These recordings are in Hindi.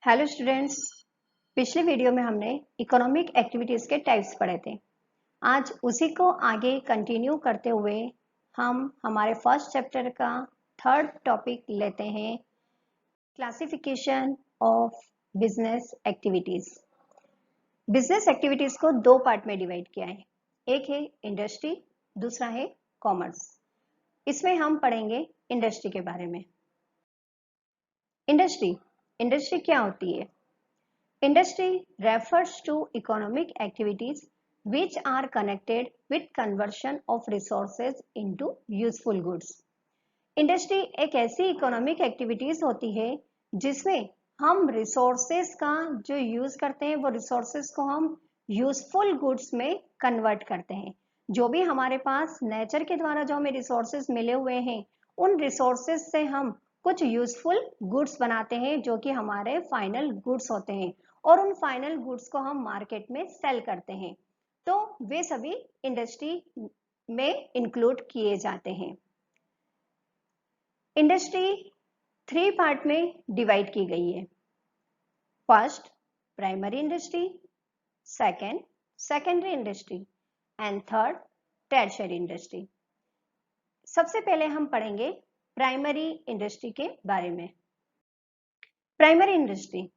Hello students. पिछले वीडियो में हमने इकोनॉमिक एक्टिविटीज के टाइप्स पढ़े थे। आज उसी को आगे कंटिन्यू करते हुए हम हमारे फर्स्ट चैप्टर का थर्ड टॉपिक लेते हैं, classification of business activities. Business activities को दो पार्ट में डिवाइड किया है, एक है इंडस्ट्री, दूसरा है कॉमर्स। इसमें हम पढ़ेंगे इंडस्ट्री के बारे में। इंडस्ट्री क्या होती है? Industry refers to economic activities which are connected with conversion of resources into useful goods. Industry एक ऐसी इकोनॉमिक एक्टिविटीज होती है जिसमें हम रिसोर्सेज का जो यूज करते हैं वो रिसोर्सेज को हम यूजफुल गुड्स में कन्वर्ट करते हैं। जो भी हमारे पास नेचर के द्वारा जो हमें रिसोर्सेज मिले हुए हैं उन रिसोर्सेज से हम कुछ यूजफुल गुड्स बनाते हैं जो कि हमारे फाइनल गुड्स होते हैं और उन फाइनल गुड्स को हम मार्केट में सेल करते हैं। तो वे सभी इंडस्ट्री में इंक्लूड किए जाते हैं। इंडस्ट्री थ्री पार्ट में डिवाइड की गई है। First primary industry, second secondary industry and third tertiary industry. सबसे पहले हम पढ़ेंगे प्राइमरी इंडस्ट्री के बारे में। Primary industry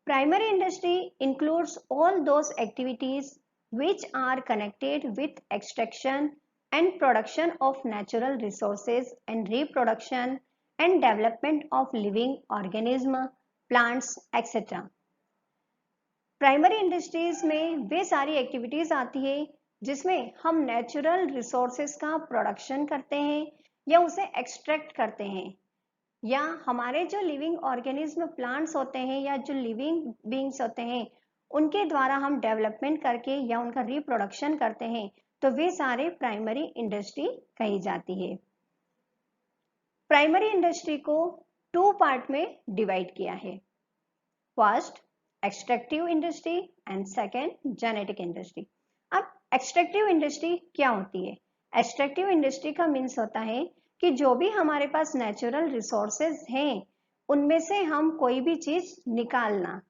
Primary industry includes all those activities which are connected with extraction and production of natural resources and reproduction and development of living organisms, plants, etc. Primary industries में वे सारी एक्टिविटीज आती है जिसमें हम नेचुरल रिसोर्सेज का प्रोडक्शन करते हैं या उसे एक्सट्रैक्ट करते हैं, या हमारे जो लिविंग ऑर्गेनिज्म प्लांट्स होते हैं या जो लिविंग बींग्स होते हैं उनके द्वारा हम डेवलपमेंट करके या उनका रिप्रोडक्शन करते हैं, तो वे सारे प्राइमरी इंडस्ट्री कही जाती है। प्राइमरी इंडस्ट्री को टू पार्ट में डिवाइड किया है। First extractive industry and second genetic industry. अब एक्सट्रैक्टिव इंडस्ट्री क्या होती है? एक्सट्रैक्टिव इंडस्ट्री का मीन्स होता है कि जो भी हमारे पास नेचुरल रिसोर्सेज हैं उनमें से हम कोई भी चीज निकालना,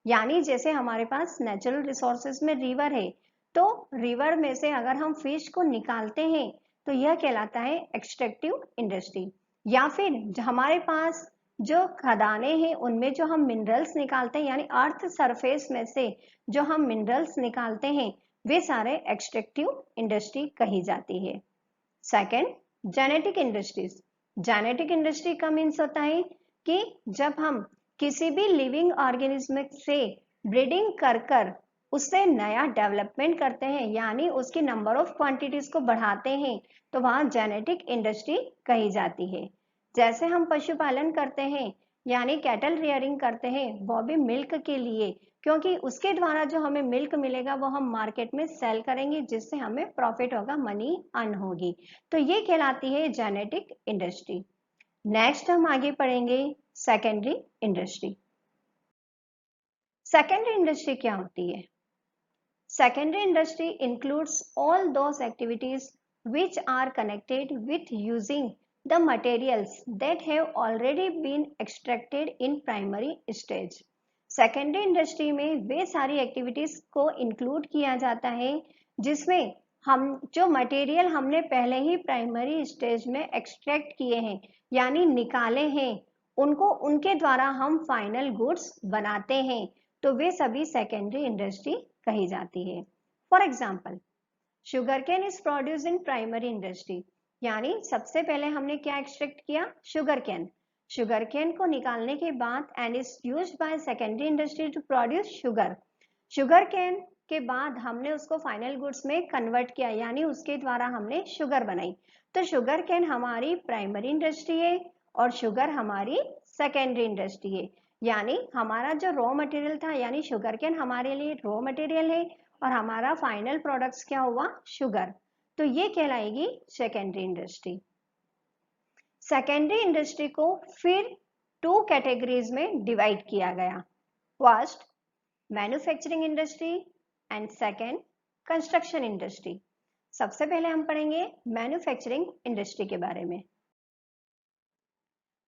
यानी जैसे हमारे पास नेचुरल रिसोर्सेज में रिवर है तो रिवर में से अगर हम फिश को निकालते हैं तो यह कहलाता है एक्सट्रैक्टिव इंडस्ट्री। या फिर हमारे पास जो खदानें हैं उनमें जो हम मिनरल्स निकालते हैं, यानी अर्थ सरफेस में से जो हम मिनरल्स निकालते हैं वे सारे एक्सट्रैक्टिव इंडस्ट्री कही जाती है। Second genetic industries. Genetic industry का मीन्स होता है कि जब हम किसी भी लिविंग ऑर्गेनिज्म से ब्रीडिंग कर उससे नया डेवलपमेंट करते हैं, यानी उसकी नंबर ऑफ क्वांटिटीज को बढ़ाते हैं, तो वहां जेनेटिक इंडस्ट्री कही जाती है। जैसे हम पशुपालन करते हैं यानी कैटल रियरिंग करते हैं वो भी मिल्क के लिए, क्योंकि उसके द्वारा जो हमें मिल्क मिलेगा वो हम मार्केट में सेल करेंगे जिससे हमें प्रॉफिट होगा, मनी अर्न होगी, तो ये कहलाती है जेनेटिक इंडस्ट्री। नेक्स्ट हम आगे पढ़ेंगे सेकेंडरी इंडस्ट्री। सेकेंडरी इंडस्ट्री क्या होती है? Secondary industry includes all those activities which are connected with using the materials that have already been extracted in primary stage. Secondary industry में वे सारी एक्टिविटीज को इंक्लूड किया जाता है जिसमें हम जो मटेरियल हमने पहले ही प्राइमरी स्टेज में एक्सट्रैक्ट किए हैं यानी निकाले हैं उनको उनके द्वारा हम फाइनल गुड्स बनाते हैं, तो वे सभी सेकेंडरी इंडस्ट्री कही जाती है। For example sugar cane is produce in primary industry, यानी सबसे पहले हमने क्या एक्सट्रैक्ट किया? Sugar cane. शुगर केन को निकालने के बाद and is used by secondary industry to produce sugar. Sugar cane के बाद हमने उसको फाइनल गुड्स में कन्वर्ट किया, यानी उसके द्वारा हमने शुगर बनाई। तो शुगर केन हमारी प्राइमरी इंडस्ट्री है और शुगर हमारी सेकेंडरी इंडस्ट्री है, यानी हमारा जो रॉ मटेरियल था यानी शुगर केन हमारे लिए रॉ मटेरियल है और हमारा फाइनल प्रोडक्ट्स क्या हुआ? शुगर। तो ये कहलाएगी सेकेंडरी इंडस्ट्री। सेकेंडरी इंडस्ट्री को फिर टू कैटेगरीज में डिवाइड किया गया। First manufacturing industry and second construction industry. सबसे पहले हम पढ़ेंगे मैन्युफैक्चरिंग इंडस्ट्री के बारे में।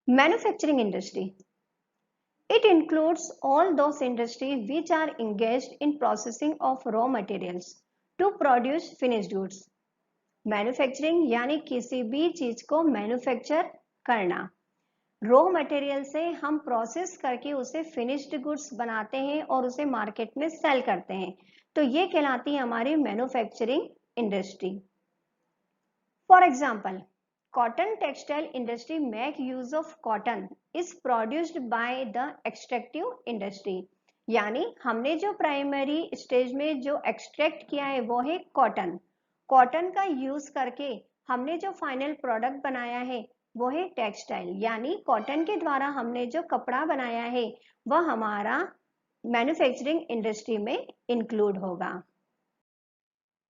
Manufacturing industry It includes all those industries which are engaged in processing of raw materials to produce finished goods. Manufacturing यानी किसी भी चीज को मैन्युफैक्चर करना, रॉ मटेरियल से हम प्रोसेस करके उसे फिनिश्ड गुड्स बनाते हैं और उसे मार्केट में सेल करते हैं, तो ये कहलाती है हमारी manufacturing industry. For example, cotton textile industry make use of cotton is produced by the extractive industry, यानी हमने जो प्राइमरी स्टेज में जो एक्सट्रैक्ट किया है वो है कॉटन. कॉटन का यूज करके हमने जो फाइनल प्रोडक्ट बनाया है वो है टेक्सटाइल, यानी कॉटन के द्वारा हमने जो कपड़ा बनाया है वह हमारा मैन्युफैक्चरिंग इंडस्ट्री में इंक्लूड होगा.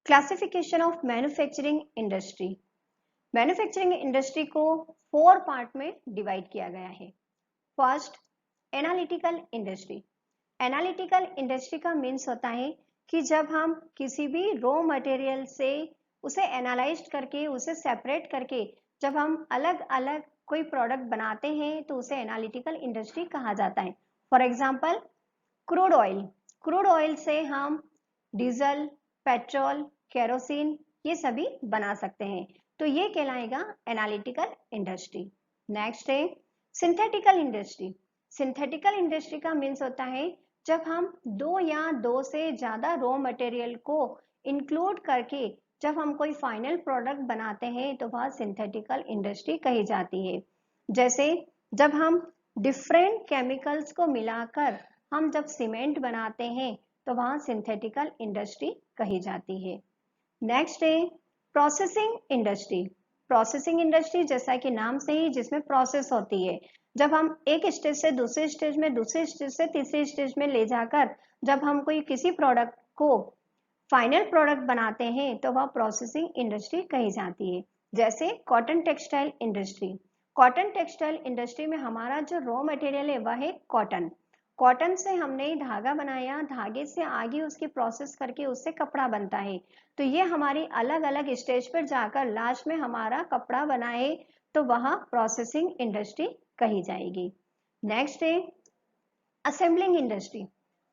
Classification of manufacturing industry. Manufacturing industry को 4 पार्ट में डिवाइड किया गया है. First, analytical industry. Analytical industry का मीन्स होता है कि जब हम किसी भी रॉ मटेरियल से उसे एनालाइज करके उसे सेपरेट करके जब हम अलग अलग कोई प्रोडक्ट बनाते हैं तो उसे एनालिटिकल इंडस्ट्री कहा जाता है. For example, crude oil. Crude oil से हम डीजल, पेट्रोल, केरोसिन ये सभी बना सकते हैं, तो ये कहलाएगा एनालिटिकल इंडस्ट्री. नेक्स्ट है सिंथेटिकल इंडस्ट्री. सिंथेटिकल इंडस्ट्री का मीन्स होता है जब हम 2 या 2 से ज्यादा रॉ मटेरियल को इंक्लूड करके जब हम कोई फाइनल प्रोडक्ट बनाते हैं तो वह सिंथेटिकल इंडस्ट्री कही जाती है. जैसे जब हम डिफरेंट केमिकल्स को मिलाकर हम जब सीमेंट बनाते हैं तो वह सिंथेटिकल इंडस्ट्री कही जाती है. नेक्स्ट है प्रोसेसिंग इंडस्ट्री. प्रोसेसिंग इंडस्ट्री जैसा कि नाम से ही जिसमें प्रोसेस होती है, जब हम एक स्टेज से दूसरे स्टेज में, दूसरे स्टेज से तीसरे स्टेज में ले जाकर जब हम कोई किसी प्रोडक्ट को फाइनल प्रोडक्ट बनाते हैं तो वह प्रोसेसिंग इंडस्ट्री कही जाती है. जैसे cotton textile industry. Cotton textile industry में हमारा जो रॉ मटेरियल है वह है कॉटन. कॉटन से हमने धागा बनाया, धागे से आगे उसकी प्रोसेस करके उससे कपड़ा बनता है, तो ये हमारी अलग अलग स्टेज पर जाकर लास्ट में हमारा कपड़ा बनाए तो वह प्रोसेसिंग इंडस्ट्री कही जाएगी. नेक्स्ट है असेंबलिंग इंडस्ट्री.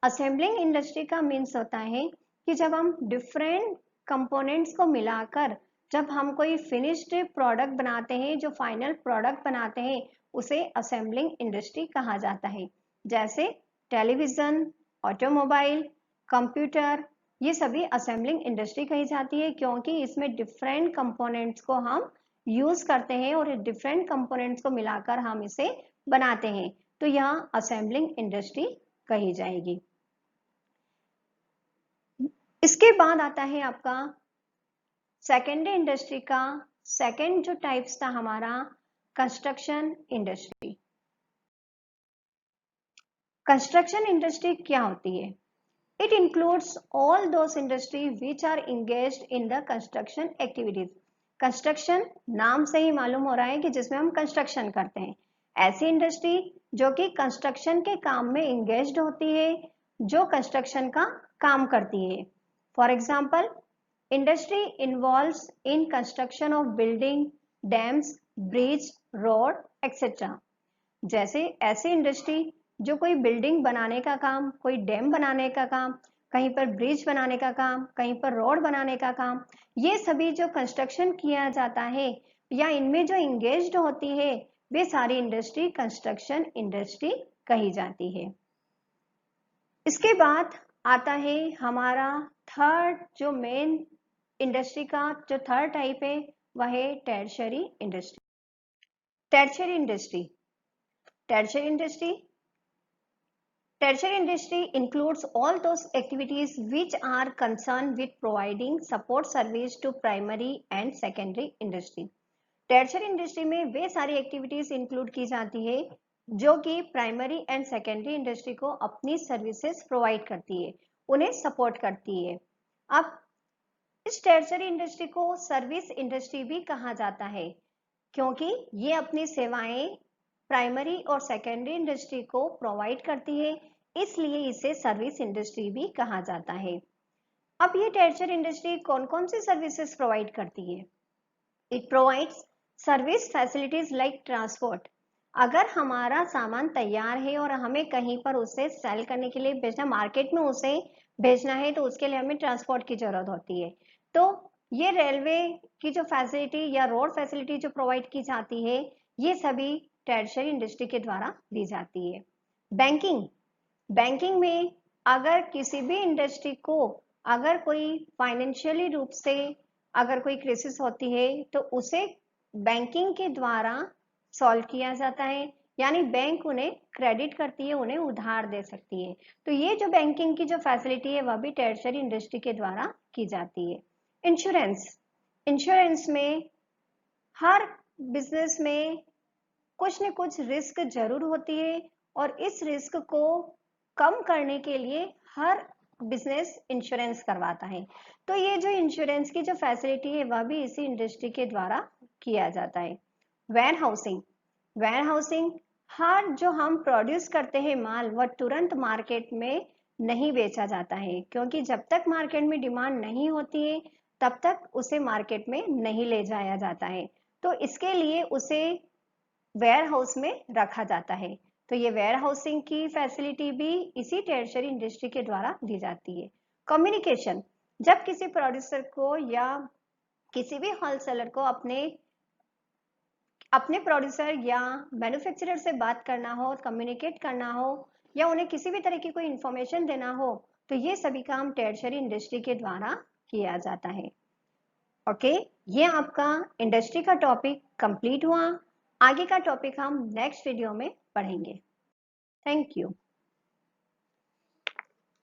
असेंबलिंग इंडस्ट्री का मीन्स होता है कि जब हम डिफरेंट कंपोनेंट्स को मिलाकर जब हम कोई फिनिश्ड प्रोडक्ट बनाते हैं, जो फाइनल प्रोडक्ट बनाते हैं, उसे असेंबलिंग इंडस्ट्री कहा जाता है. जैसे टेलीविजन, ऑटोमोबाइल, कंप्यूटर, ये सभी असेंबलिंग इंडस्ट्री कही जाती है क्योंकि इसमें डिफरेंट कंपोनेंट्स को हम यूज करते हैं और डिफरेंट कंपोनेंट्स को मिलाकर हम इसे बनाते हैं, तो यहाँ असेंबलिंग इंडस्ट्री कही जाएगी. इसके बाद आता है आपका सेकेंडरी इंडस्ट्री का सेकेंड जो टाइप्स था हमारा कंस्ट्रक्शन इंडस्ट्री. कंस्ट्रक्शन इंडस्ट्री क्या होती है? It includes all those industry which are engaged in the construction activities. Construction नाम से ही मालूम हो रहा है कि जिसमें हम कंस्ट्रक्शन करते हैं. ऐसी इंडस्ट्री जो कि कंस्ट्रक्शन के काम में इंगेज्ड होती है, जो कंस्ट्रक्शन का काम करती है. For example, industry involves in construction of building, dams, bridge, road etcetera. जैसे ऐसी इंडस्ट्री जो कोई बिल्डिंग बनाने का काम, कोई डैम बनाने का काम, कहीं पर ब्रिज बनाने का काम, कहीं पर रोड बनाने का काम, ये सभी जो कंस्ट्रक्शन किया जाता है या इनमें जो इंगेज्ड होती है वे सारी इंडस्ट्री कंस्ट्रक्शन इंडस्ट्री कही जाती है. इसके बाद आता है हमारा थर्ड जो मेन इंडस्ट्री का जो थर्ड टाइप है वह है tertiary industry. Tertiary industry. Tertiary industry Tertiary industry includes all those activities which are concerned with providing support service to primary and secondary industry. Tertiary industry में वे सारी activities include की जाती है जो कि primary and secondary industry को अपनी services provide करती है, उन्हें support करती है. अब इस tertiary industry को service industry भी कहा जाता है क्योंकि ये अपनी सेवाएं प्राइमरी और सेकेंडरी इंडस्ट्री को प्रोवाइड करती है, इसलिए इसे सर्विस इंडस्ट्री भी कहा जाता है. अब ये टर्शियरी इंडस्ट्री कौन कौन सी सर्विसेज प्रोवाइड करती है? It provides service facilities like transport. अगर हमारा सामान तैयार है और हमें कहीं पर उसे सेल करने के लिए भेजना, मार्केट में उसे भेजना है, तो उसके लिए हमें ट्रांसपोर्ट की जरूरत होती है। तो ये रेलवे की जो फैसिलिटी या रोड फैसिलिटी जो प्रोवाइड की जाती है, ये सभी टर्शियरी इंडस्ट्री के द्वारा दी जाती है। बैंकिंग, बैंकिंग में अगर किसी भी इंडस्ट्री को अगर कोई फाइनेंशियली रूप से अगर कोई क्राइसिस होती है, तो उसे बैंकिंग के द्वारा सॉल्व किया जाता है, यानी बैंक उन्हें क्रेडिट करती है, उन्हें उधार दे सकती है। तो ये जो बैंकिंग की जो फैसिलिटी है वह भी टर्शियरी इंडस्ट्री के द्वारा की जाती है। इंश्योरेंस, इंश्योरेंस में हर बिजनेस में कुछ न कुछ रिस्क जरूर होती है, और इस रिस्क को कम करने के लिए हर बिजनेस इंश्योरेंस करवाता है। तो ये जो इंश्योरेंस की जो फैसिलिटी है वह भी इसी इंडस्ट्री के द्वारा किया जाता है। वेयर हाउसिंग, वेयर हाउसिंग, हर जो हम प्रोड्यूस करते हैं माल वह तुरंत मार्केट में नहीं बेचा जाता है, क्योंकि जब तक मार्केट में डिमांड नहीं होती है तब तक उसे मार्केट में नहीं ले जाया जाता है। तो इसके लिए उसे वेयर हाउस में रखा जाता है। तो ये वेयर हाउसिंग की फैसिलिटी भी इसी टर्शियरी इंडस्ट्री के द्वारा दी जाती है। कम्युनिकेशन, जब किसी प्रोड्यूसर को या किसी भी होलसेलर को अपने अपने प्रोड्यूसर या मैन्युफैक्चरर से बात करना हो, कम्युनिकेट करना हो, या उन्हें किसी भी तरह की कोई इंफॉर्मेशन देना हो, तो ये सभी काम टर्शियरी इंडस्ट्री के द्वारा किया जाता है। ओके, ये आपका इंडस्ट्री का टॉपिक कंप्लीट हुआ। आगे का टॉपिक हम नेक्स्ट वीडियो में पढ़ेंगे। Thank you.